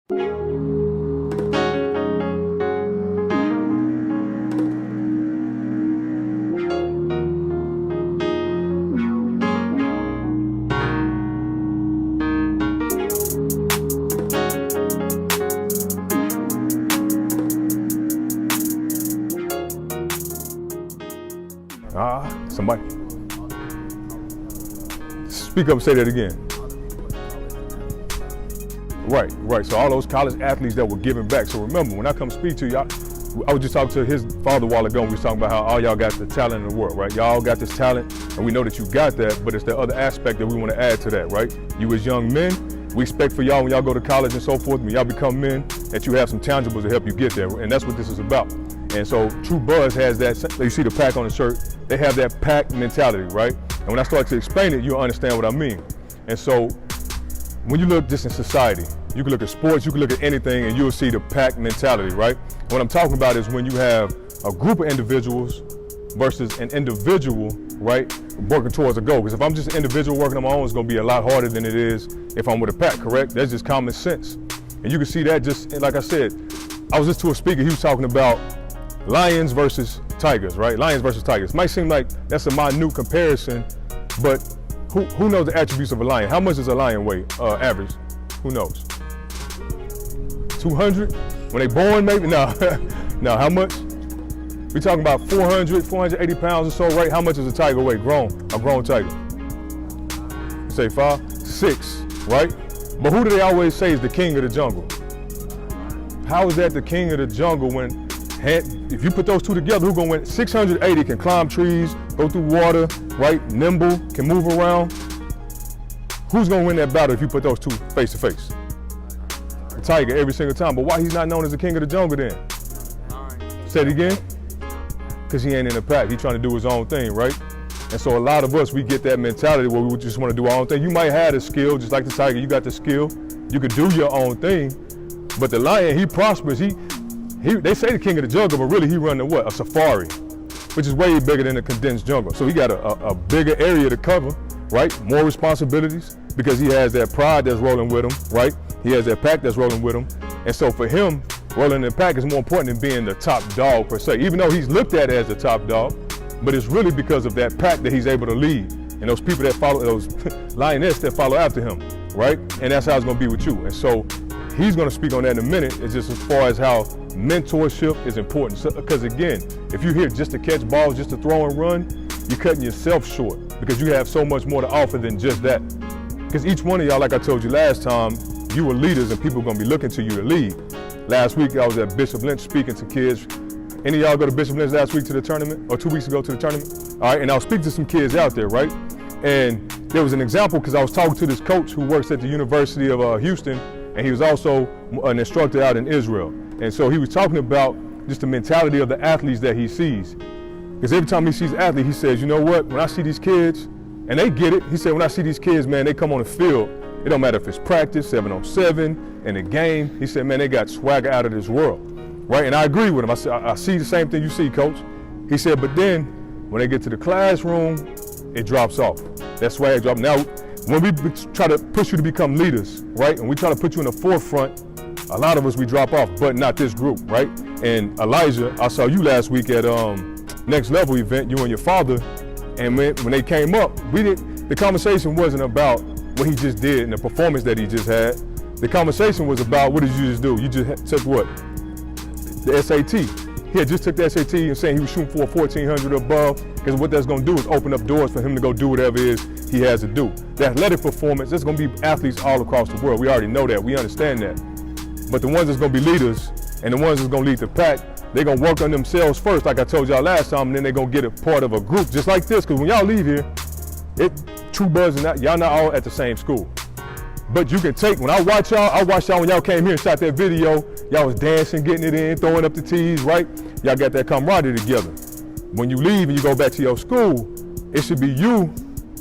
Somebody. Speak up and say that again. Right. So all those college athletes that were giving back. So remember, when I come speak to y'all, I was just talking to his father a while ago, and we was talking about how all y'all got the talent in the world, right? Y'all got this talent, and we know that you got that, but it's the other aspect that we want to add to that, right? You as young men, we expect for y'all when y'all go to college and so forth, when y'all become men, that you have some tangibles to help you get there, and that's what this is about. And so True Buzz has that, you see the pack on the shirt, they have that pack mentality, right? And when I start to explain it, you'll understand what I mean. And so when you look just in society, you can look at sports, you can look at anything, and you'll see the pack mentality, right? And what I'm talking about is when you have a group of individuals versus an individual, right, working towards a goal. Because if I'm just an individual working on my own, it's gonna be a lot harder than it is if I'm with a pack, correct? That's just common sense. And you can see that just, like I said, I was just to a speaker, he was talking about lions versus tigers, right? Lions versus tigers. Might seem like that's a minute comparison, but who knows the attributes of a lion? How much does a lion weigh, average? Who knows? 200? When they born, maybe? No. No, how much? We talking about 400, 480 pounds or so, right? How much does a tiger weigh, a grown tiger? You say 5, 6, right? But who do they always say is the king of the jungle? How is that the king of the jungle when, if you put those two together, who's gonna win? 680 can climb trees, go through water, right? Nimble, can move around. Who's gonna win that battle if you put those two face to face? The tiger every single time. But why he's not known as the king of the jungle then? Say it again? Because he ain't in a pack. He's trying to do his own thing, right? And so a lot of us, we get that mentality where we just want to do our own thing. You might have the skill, just like the tiger, you got the skill. You could do your own thing. But the lion, he prospers. They say the king of the jungle, but really he run what? A safari, which is way bigger than a condensed jungle. So he got a bigger area to cover, right? More responsibilities because he has that pride that's rolling with him, right? He has that pack that's rolling with him. And so for him, rolling in the pack is more important than being the top dog per se, even though he's looked at as the top dog, but it's really because of that pack that he's able to lead and those people that follow, those lioness that follow after him, right? And that's how it's gonna be with you. And so he's gonna speak on that in a minute. It's just as far as how mentorship is important. Because again, if you're here just to catch balls, just to throw and run, you're cutting yourself short because you have so much more to offer than just that. Because each one of y'all, like I told you last time, you were leaders and people are gonna be looking to you to lead. Last week I was at Bishop Lynch speaking to kids. Any of y'all go to Bishop Lynch last week to the tournament, or 2 weeks ago to the tournament? All right, and I was speaking to some kids out there, right? And there was an example because I was talking to this coach who works at the University of Houston, and he was also an instructor out in Israel. And so he was talking about just the mentality of the athletes that he sees. Because every time he sees an athlete, he says, you know what, when I see these kids, and they get it, he said, when I see these kids, man, they come on the field, it don't matter if it's practice, 7-on-7, in the game, he said, man, they got swagger out of this world, right? And I agree with him. I said, I see the same thing you see, coach. He said, but then when they get to the classroom, it drops off. That swag drops. Now, when we try to push you to become leaders, right? And we try to put you in the forefront, a lot of us, we drop off, but not this group, right? And Elijah, I saw you last week at Next Level event, you and your father, and when they came up, the conversation wasn't about what he just did and the performance that he just had. The conversation was about, what did you just do? You just took what? The SAT. He had just took the SAT and saying he was shooting for a 1400 above, because what that's gonna do is open up doors for him to go do whatever it is he has to do. The athletic performance, there's gonna be athletes all across the world. We already know that, we understand that. But the ones that's gonna be leaders and the ones that's gonna lead the pack, they're gonna work on themselves first, like I told y'all last time, and then they're gonna get a part of a group just like this, because when y'all leave here, True Buzz and y'all not all at the same school. But you can take, when I watch y'all when y'all came here and shot that video, y'all was dancing, getting it in, throwing up the tees, right? Y'all got that camaraderie together. When you leave and you go back to your school, it should be you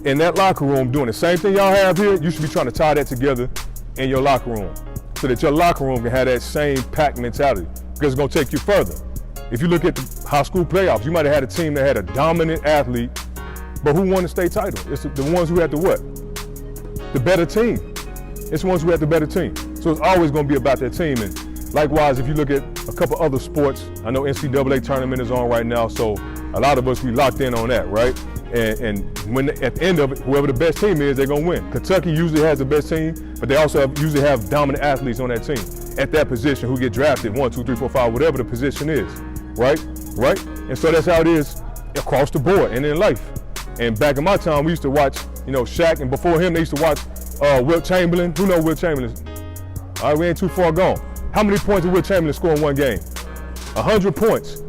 in that locker room doing the same thing y'all have here. You should be trying to tie that together in your locker room so that your locker room can have that same pack mentality, because it's gonna take you further. If you look at the high school playoffs, you might have had a team that had a dominant athlete, but who won the state title? It's the ones who had the what? The better team. It's the ones who had the better team. So So it's always going to be about that team. And likewise, if you look at a couple other sports, I know NCAA tournament is on right now, so a lot of us, we locked in on that, right? And when at the end of it, whoever the best team is, they're going to win. Kentucky usually has the best team, but they also usually have dominant athletes on that team at that position who get drafted 1, 2, 3, 4, 5, whatever the position is, right? Right? And so that's how it is across the board and in life. And back in my time, we used to watch, Shaq, and before him, they used to watch Wilt Chamberlain. Who knows Wilt Chamberlain? All right, we ain't too far gone. How many points did Wilt Chamberlain score in one game? 100 points.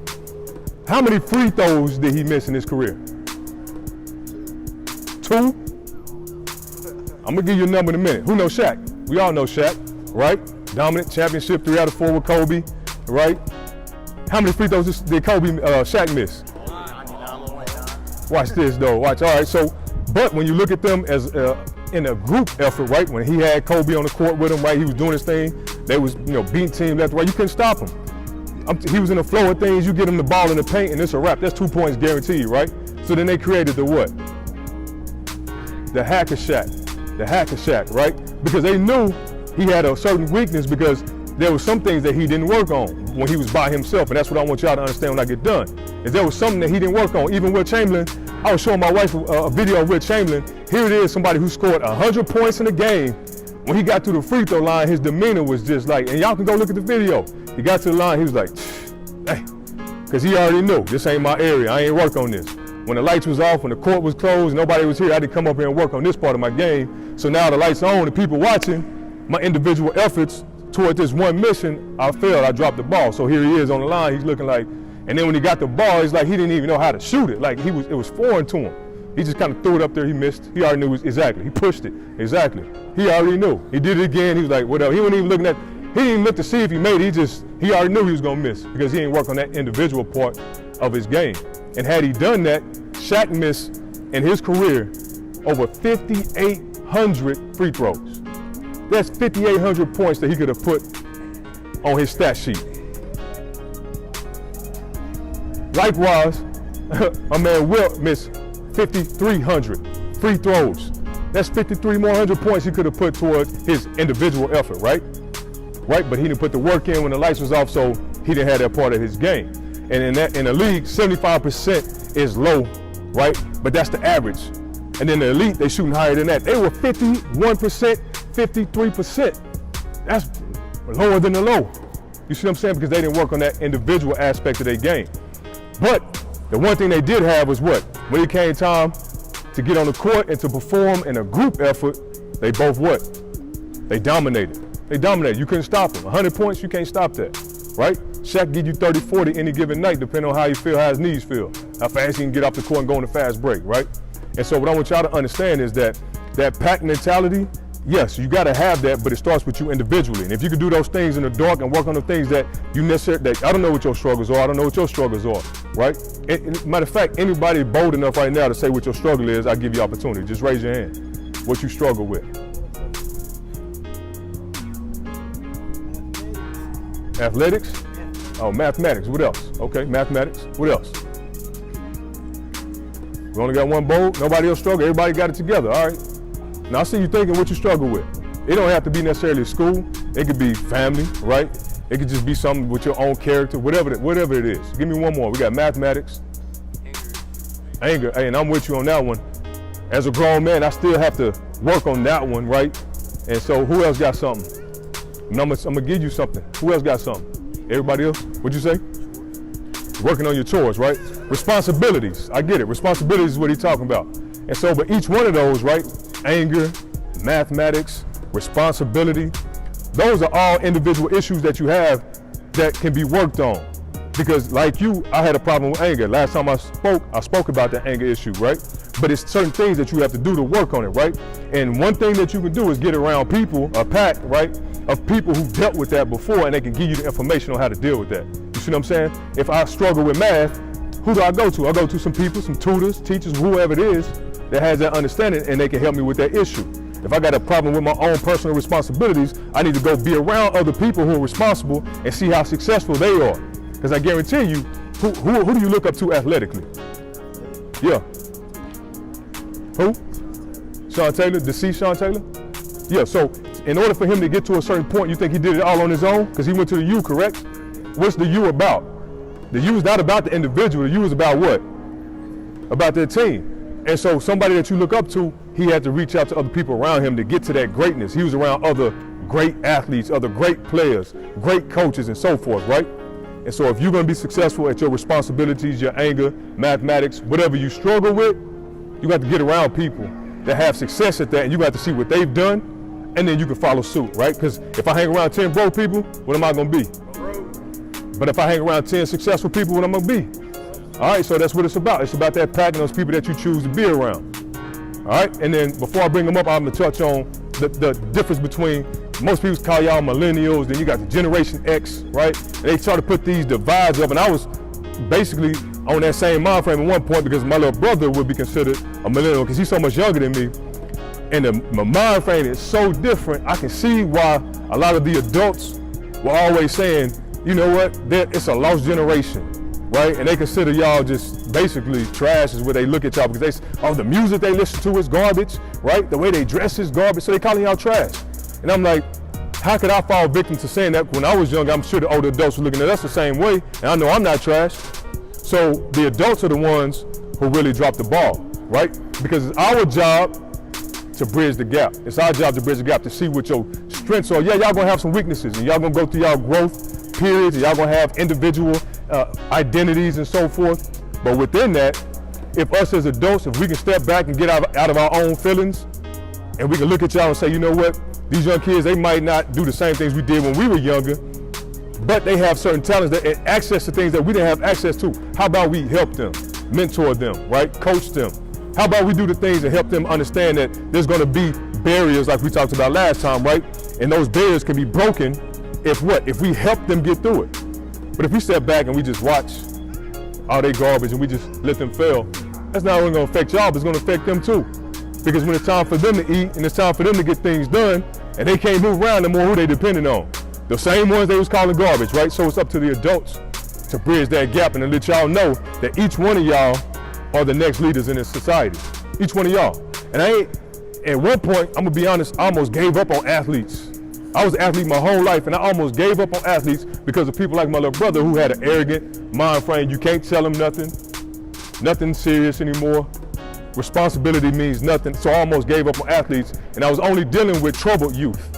How many free throws did he miss in his career? 2? I'm gonna give you a number in a minute. Who knows Shaq? We all know Shaq, right? Dominant championship, 3 out of 4 with Kobe, right? How many free throws did Shaq miss? Watch this though, watch, all right, so, but when you look at them as in a group effort, right? When he had Kobe on the court with him, right? He was doing his thing. They was, beating team left, right? You couldn't stop him. He was in the flow of things. You get him the ball in the paint and it's a wrap. That's 2 points guaranteed, right? So then they created the what? The Hacker Shack, right? Because they knew he had a certain weakness because there were some things that he didn't work on when he was by himself, and that's what I want y'all to understand when I get done. Is there was something that he didn't work on. Even Wilt Chamberlain, I was showing my wife a video of Wilt Chamberlain. Here it is, somebody who scored 100 points in a game. When he got to the free throw line, his demeanor was just like, and y'all can go look at the video. He got to the line, he was like, hey, because he already knew, this ain't my area, I ain't work on this. When the lights was off, when the court was closed, nobody was here, I had to come up here and work on this part of my game. So now the lights on and people watching, my individual efforts toward this one mission, I failed, I dropped the ball. So here he is on the line, he's looking like, and then when he got the ball, it's like he didn't even know how to shoot it. Like it was foreign to him. He just kind of threw it up there, he missed. He already knew exactly, he pushed it, exactly. He already knew. He did it again, he was like, whatever. He wasn't even looking at, he didn't even look to see if he made it, he already knew he was gonna miss because he didn't work on that individual part of his game. And had he done that, Shaq missed in his career over 5,800 free throws. That's 5,800 points that he could have put on his stat sheet. Likewise, my man Wilt missed 5,300 free throws. That's 53 more hundred points he could have put towards his individual effort, right? Right, but he didn't put the work in when the lights was off, so he didn't have that part of his game. And in the league, 75% is low, right? But that's the average. And then the elite, they shooting higher than that. They were 51%, 53%. That's lower than the low. You see what I'm saying? Because they didn't work on that individual aspect of their game. But the one thing they did have was what? When it came time to get on the court and to perform in a group effort, they both what? They dominated. They dominated. You couldn't stop them. 100 points, you can't stop that, right? Shaq give you 30, 40 any given night, depending on how you feel, how his knees feel, how fast he can get off the court and go on a fast break, right? And so what I want y'all to understand is that pack mentality, yes, you gotta have that, but it starts with you individually. And if you can do those things in the dark and work on the things that you necessarily, that I don't know what your struggles are, I don't know what your struggles are, right? Matter of fact, anybody bold enough right now to say what your struggle is, I'll give you opportunity. Just raise your hand. What you struggle with. Athletics? Oh, mathematics, what else? Okay, mathematics, what else? We only got one bold, nobody else struggle, everybody got it together, all right? Now I see you thinking what you struggle with. It don't have to be necessarily school, it could be family, right? It could just be something with your own character, whatever it is. Give me one more, we got mathematics. Anger, hey, and I'm with you on that one. As a grown man, I still have to work on that one, right? And so who else got something? And I'm gonna give you something. Who else got something? Everybody else? What'd you say? Working on your chores, right? Responsibilities, I get it. Responsibilities is what he's talking about. And so, but each one of those, right? Anger, mathematics, responsibility, those are all individual issues that you have that can be worked on. Because like you, I had a problem with anger. Last time I spoke about the anger issue, right? But it's certain things that you have to do to work on it, right? And one thing that you can do is get around people, a pack, right? Of people who dealt with that before and they can give you the information on how to deal with that. You see what I'm saying? If I struggle with math, who do I go to? I go to some people, some tutors, teachers, whoever it is that has that understanding and they can help me with that issue. If I got a problem with my own personal responsibilities, I need to go be around other people who are responsible and see how successful they are. Because I guarantee you, who do you look up to athletically? Yeah. Who? Sean Taylor, the C. Sean Taylor? Yeah, so in order for him to get to a certain point, you think he did it all on his own? Because he went to the U, correct? What's the U about? The U is not about the individual. The U is about what? About their team. And so somebody that you look up to, he had to reach out to other people around him to get to that greatness. He was around other great athletes, other great players, great coaches, and so forth, right? And so if you're going to be successful at your responsibilities, your anger, mathematics, whatever you struggle with, you got to get around people that have success at that, and you got to see what they've done, and then you can follow suit, right? Because if I hang around 10 broke people, what am I going to be? But if I hang around 10 successful people, what am I going to be? All right, so that's what it's about. It's about that pack and those people that you choose to be around. All right, and then before I bring them up, I'm going to touch on the difference between, most people call y'all millennials, then you got the Generation X, right? They try to put these divides up, and I was basically on that same mind frame at one point because my little brother would be considered a millennial because he's so much younger than me. And my mind frame is so different. I can see why a lot of the adults were always saying, you know what, it's a lost generation, right? And they consider y'all just basically trash is where they look at y'all because they say, oh, the music they listen to is garbage, right? The way they dress is garbage, so they calling y'all trash. And I'm like, how could I fall victim to saying that when I was young? I'm sure the older adults were looking at us the same way, and I know I'm not trash. So the adults are the ones who really drop the ball, right? Because it's our job to bridge the gap. It's our job to bridge the gap, to see what your strengths are. Yeah, y'all gonna have some weaknesses, and y'all gonna go through y'all growth periods, and y'all gonna have individual identities and so forth. But within that, if us as adults, if we can step back and get out of our own feelings, and we can look at y'all and say, you know what, these young kids, they might not do the same things we did when we were younger, but they have certain talents and access to things that we didn't have access to. How about we help them, mentor them, right? Coach them. How about we do the things that help them understand that there's going to be barriers like we talked about last time, right? And those barriers can be broken if what? If we help them get through it. But if we step back and we just watch all they garbage and we just let them fail, that's not only going to affect y'all, but it's going to affect them too. Because when it's time for them to eat and it's time for them to get things done and they can't move around no more, who they depending on? The same ones they was calling garbage, right? So it's up to the adults to bridge that gap and to let y'all know that each one of y'all are the next leaders in this society. Each one of y'all. And at one point, I'm gonna be honest, I almost gave up on athletes. I was an athlete my whole life and I almost gave up on athletes because of people like my little brother who had an arrogant mind frame. You can't tell him nothing serious anymore. Responsibility means nothing, so I almost gave up on athletes, and I was only dealing with troubled youth,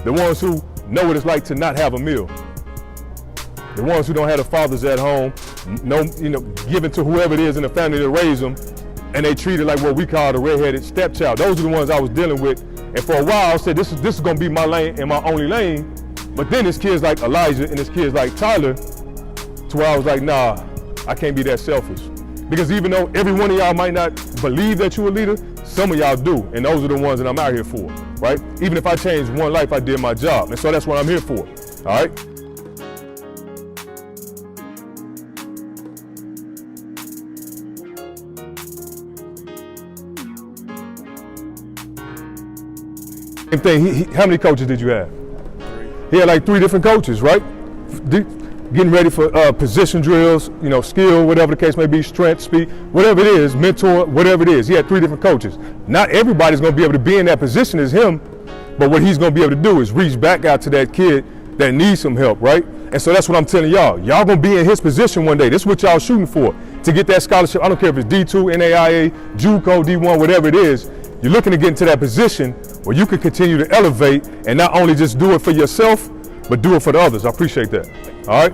the ones who know what it's like to not have a meal, the ones who don't have the fathers at home, given to whoever it is in the family that raised them, and they treat it like what we call the redheaded stepchild. Those are the ones I was dealing with, and for a while I said this is going to be my lane and my only lane, but then there's kids like Elijah and there's kids like Tyler, to where I was like, nah, I can't be that selfish. Because even though every one of y'all might not believe that you're a leader, some of y'all do, and those are the ones that I'm out here for, right? Even if I changed one life, I did my job, and so that's what I'm here for, all right? Same thing, how many coaches did you have? 3. He had like 3 different coaches, right? Getting ready for position drills, skill, whatever the case may be, strength, speed, whatever it is, mentor, whatever it is. He had 3 different coaches. Not everybody's going to be able to be in that position as him, but what he's going to be able to do is reach back out to that kid that needs some help, right? And so that's what I'm telling y'all. Y'all going to be in his position one day. This is what y'all shooting for, to get that scholarship. I don't care if it's D2, NAIA, JUCO, D1, whatever it is. You're looking to get into that position where you can continue to elevate and not only just do it for yourself, but do it for the others. I appreciate that. All right?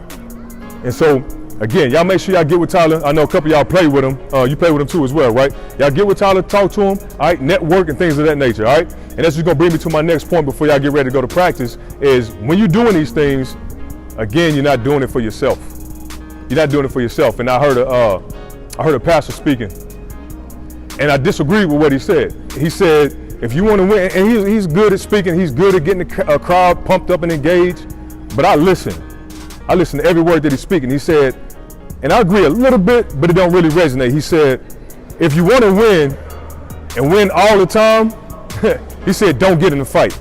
And so, again, y'all make sure y'all get with Tyler. I know a couple of y'all play with him. You play with him too as well, right? Y'all get with Tyler, talk to him, all right? Network and things of that nature, all right? And that's just gonna bring me to my next point before y'all get ready to go to practice, is when you're doing these things, again, you're not doing it for yourself. You're not doing it for yourself. And I heard a pastor speaking, and I disagreed with what he said. He said, if you want to win, and he's good at speaking, he's good at getting a crowd pumped up and engaged, but I listen to every word that he's speaking. He said, and I agree a little bit, but it don't really resonate. He said, if you want to win and win all the time, he said, don't get in a fight.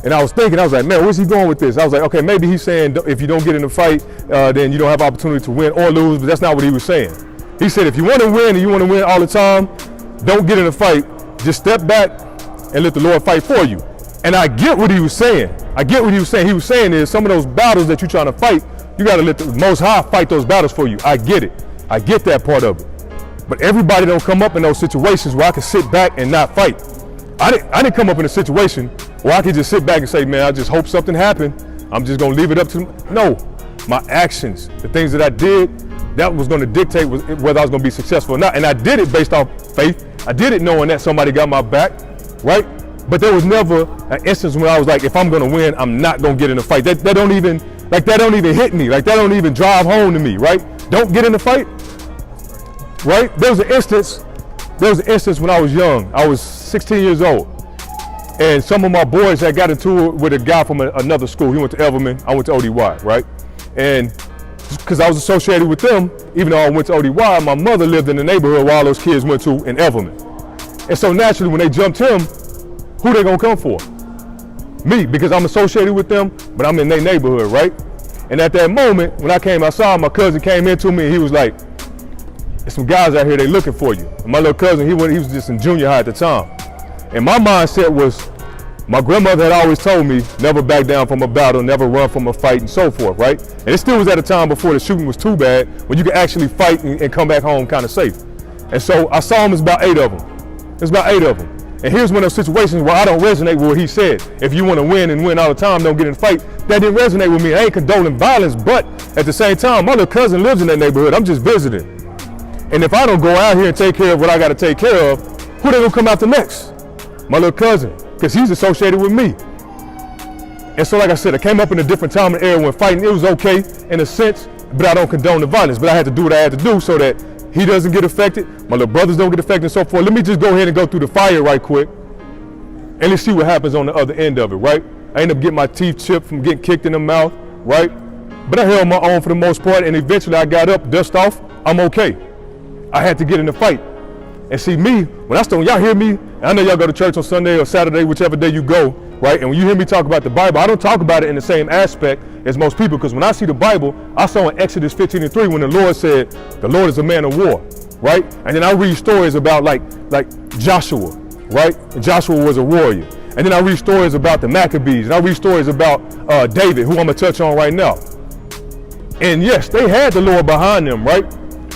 And I was thinking, I was like, man, where's he going with this? I was like, okay, maybe he's saying if you don't get in a fight, then you don't have opportunity to win or lose, but that's not what he was saying. He said, if you want to win and you want to win all the time, don't get in a fight. Just step back and let the Lord fight for you. And I get what he was saying. I get what he was saying. He was saying is some of those battles that you're trying to fight, you got to let the Most High fight those battles for you. I get it. I get that part of it. But everybody don't come up in those situations where I can sit back and not fight. I didn't come up in a situation where I could just sit back and say, man, I just hope something happened. I'm just going to leave it up to them. No, my actions, the things that I did, that was going to dictate whether I was going to be successful or not. And I did it based off faith. I did it knowing that somebody got my back, right? But there was never an instance when I was like, if I'm going to win, I'm not going to get in a fight. That don't even hit me. Like, that don't even drive home to me, right? Don't get in a fight, right? There was an instance when I was young. I was 16 years old. And some of my boys had got into it with a guy from another school. He went to Everman, I went to ODY, right? And because I was associated with them, even though I went to ODY, my mother lived in the neighborhood where all those kids went to in Everman. And so naturally, when they jumped him, who they gonna come for? Me, because I'm associated with them, but I'm in their neighborhood, right? And at that moment, when I came outside, my cousin came in to me and he was like, there's some guys out here, they looking for you. And my little cousin, he was just in junior high at the time. And my mindset was, my grandmother had always told me, never back down from a battle, never run from a fight and so forth, right? And it still was at a time before the shooting was too bad, when you could actually fight and come back home kind of safe. And so I saw him, it's about 8 of them. It's about 8 of them. And here's one of those situations where I don't resonate with what he said. If you want to win and win all the time, don't get in a fight. That didn't resonate with me. I ain't condoning violence, but at the same time, my little cousin lives in that neighborhood. I'm just visiting. And if I don't go out here and take care of what I got to take care of, who they gonna come after next? My little cousin, because he's associated with me. And so like I said, I came up in a different time and era when fighting, it was okay in a sense, but I don't condone the violence. But I had to do what I had to do so that he doesn't get affected, my little brothers don't get affected and so forth. Let me just go ahead and go through the fire right quick and let's see what happens on the other end of it, right? I ended up getting my teeth chipped from getting kicked in the mouth, right? But I held my own for the most part, and eventually I got up, dust off, I'm okay. I had to get in the fight. And see me, when I start, y'all hear me, and I know y'all go to church on Sunday or Saturday, whichever day you go, right? And when you hear me talk about the Bible, I don't talk about it in the same aspect as most people, because when I see the Bible, I saw in Exodus 15:3 when the Lord said, the Lord is a man of war, right? And then I read stories about like Joshua, right? And Joshua was a warrior. And then I read stories about the Maccabees, and I read stories about David, who I'm gonna touch on right now. And yes, they had the Lord behind them, right?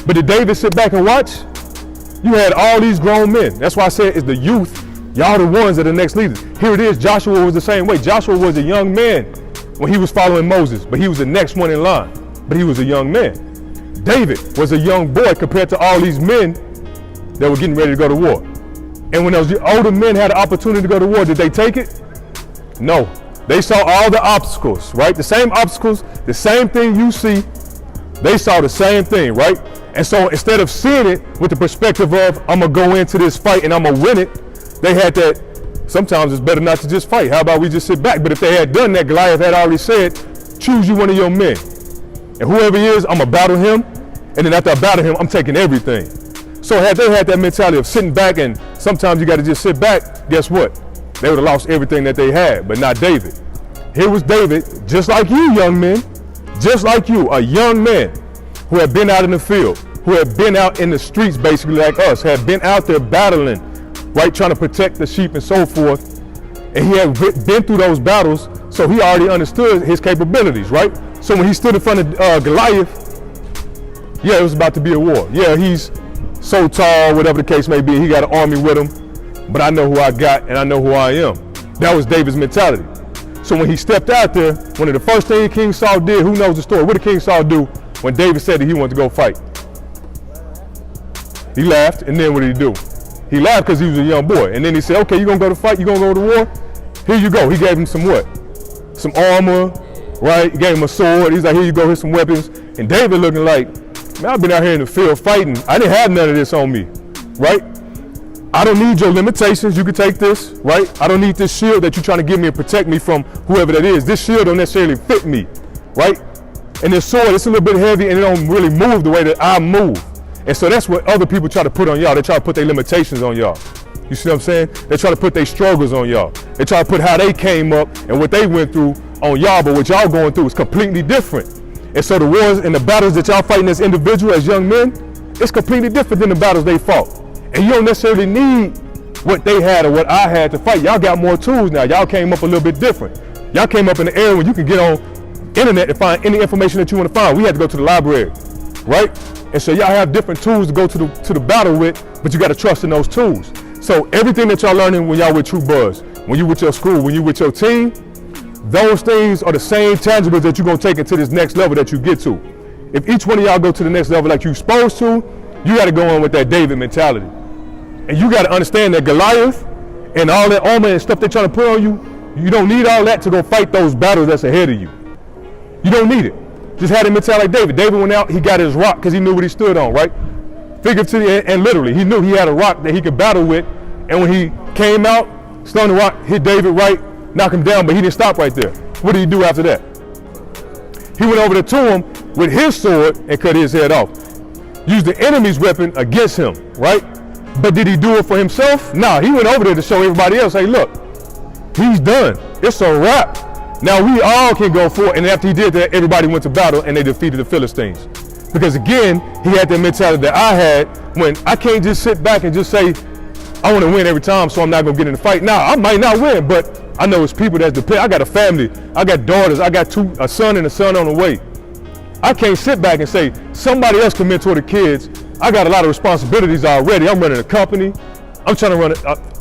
But did David sit back and watch? You had all these grown men. That's why I said it's the youth. Y'all the ones that are the next leaders. Here it is, Joshua was the same way. Joshua was a young man when he was following Moses, but he was the next one in line, but he was a young man. David was a young boy compared to all these men that were getting ready to go to war. And when those older men had the opportunity to go to war, did they take it? No. They saw all the obstacles, right? The same obstacles, the same thing you see, they saw the same thing, right? And so instead of seeing it with the perspective of, I'm gonna go into this fight and I'm gonna win it, they had that, sometimes it's better not to just fight. How about we just sit back? But if they had done that, Goliath had already said, choose you one of your men. And whoever he is, I'm gonna battle him. And then after I battle him, I'm taking everything. So had they had that mentality of sitting back, and sometimes you gotta just sit back, guess what? They would have lost everything that they had, but not David. Here was David, just like you young men, just like you, a young man who had been out in the field, who had been out in the streets basically like us, had been out there battling, right, trying to protect the sheep and so forth. And he had been through those battles, so he already understood his capabilities, right? So when he stood in front of Goliath, yeah, it was about to be a war. Yeah, he's so tall, whatever the case may be, he got an army with him, but I know who I got and I know who I am. That was David's mentality. So when he stepped out there, one of the first things King Saul did, who knows the story? What did King Saul do when David said that he wanted to go fight? He laughed, and then what did he do? He laughed because he was a young boy. And then he said, okay, you're gonna go to fight, you're gonna go to war? Here you go. He gave him some what? Some armor, right? He gave him a sword. He's like, here you go, here's some weapons. And David looking like, man, I've been out here in the field fighting. I didn't have none of this on me, right? I don't need your limitations. You can take this, right? I don't need this shield that you're trying to give me and protect me from whoever that is. This shield don't necessarily fit me, right? And this sword, it's a little bit heavy and it don't really move the way that I move. And so that's what other people try to put on y'all. They try to put their limitations on y'all. You see what I'm saying? They try to put their struggles on y'all. They try to put how they came up and what they went through on y'all, but what y'all going through is completely different. And so the wars and the battles that y'all fighting as individuals, as young men, it's completely different than the battles they fought. And you don't necessarily need what they had or what I had to fight. Y'all got more tools now. Y'all came up a little bit different. Y'all came up in the era when you can get on internet to find any information that you want to find. We had to go to the library, right? And so y'all have different tools to go to the battle with, but you got to trust in those tools. So everything that y'all learning when y'all with True Buzz, when you with your school, when you with your team, those things are the same tangibles that you're gonna take into this next level that you get to. If each one of y'all go to the next level like you're supposed to, you gotta go on with that David mentality. And you gotta understand that Goliath and all that armor and stuff they're trying to put on you, you don't need all that to go fight those battles that's ahead of you. You don't need it. Just had a mentality like David. David went out, he got his rock because he knew what he stood on, right? Figuratively and literally, he knew he had a rock that he could battle with. And when he came out, stoned the rock, hit David right, knocked him down, but he didn't stop right there. What did he do after that? He went over to him with his sword and cut his head off. Used the enemy's weapon against him, right? But did he do it for himself? Nah, he went over there to show everybody else, hey, look, he's done. It's a wrap. Now we all can go forward. And after he did that, everybody went to battle and they defeated the Philistines. Because again, he had that mentality that I had when I can't just sit back and just say, I want to win every time, so I'm not going to get in the fight. Now, I might not win, but I know it's people that depend. I got a family. I got daughters. I got a son and a son on the way. I can't sit back and say, somebody else can mentor the kids. I got a lot of responsibilities already. I'm running a company. I'm trying to run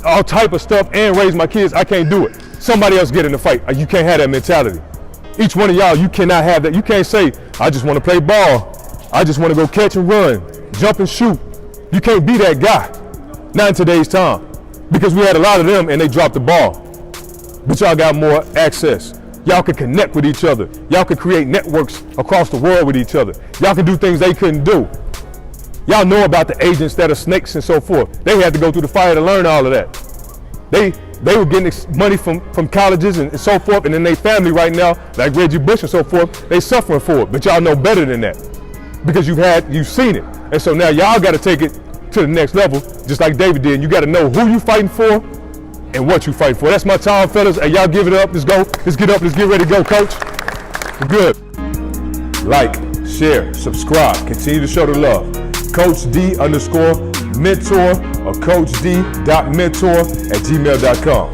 all type of stuff and raise my kids. I can't do it. Somebody else get in the fight. You can't have that mentality. Each one of y'all, you cannot have that. You can't say, I just want to play ball. I just want to go catch and run, jump and shoot. You can't be that guy. Not in today's time, because we had a lot of them and they dropped the ball. But y'all got more access. Y'all can connect with each other. Y'all can create networks across the world with each other. Y'all can do things they couldn't do. Y'all know about the agents that are snakes and so forth. They had to go through the fire to learn all of that. They were getting money from colleges and so forth, and then they family right now, like Reggie Bush and so forth, they suffering for it. But y'all know better than that, because you've seen it. And so now y'all got to take it to the next level, just like David did. And you got to know who you fighting for and what you fighting for. That's my time, fellas. Hey, y'all give it up. Let's go. Let's get up. Let's get ready to go, coach. We're good. Like, share, subscribe. Continue to show the love. Coach D_mentor or coachd.mentor@gmail.com.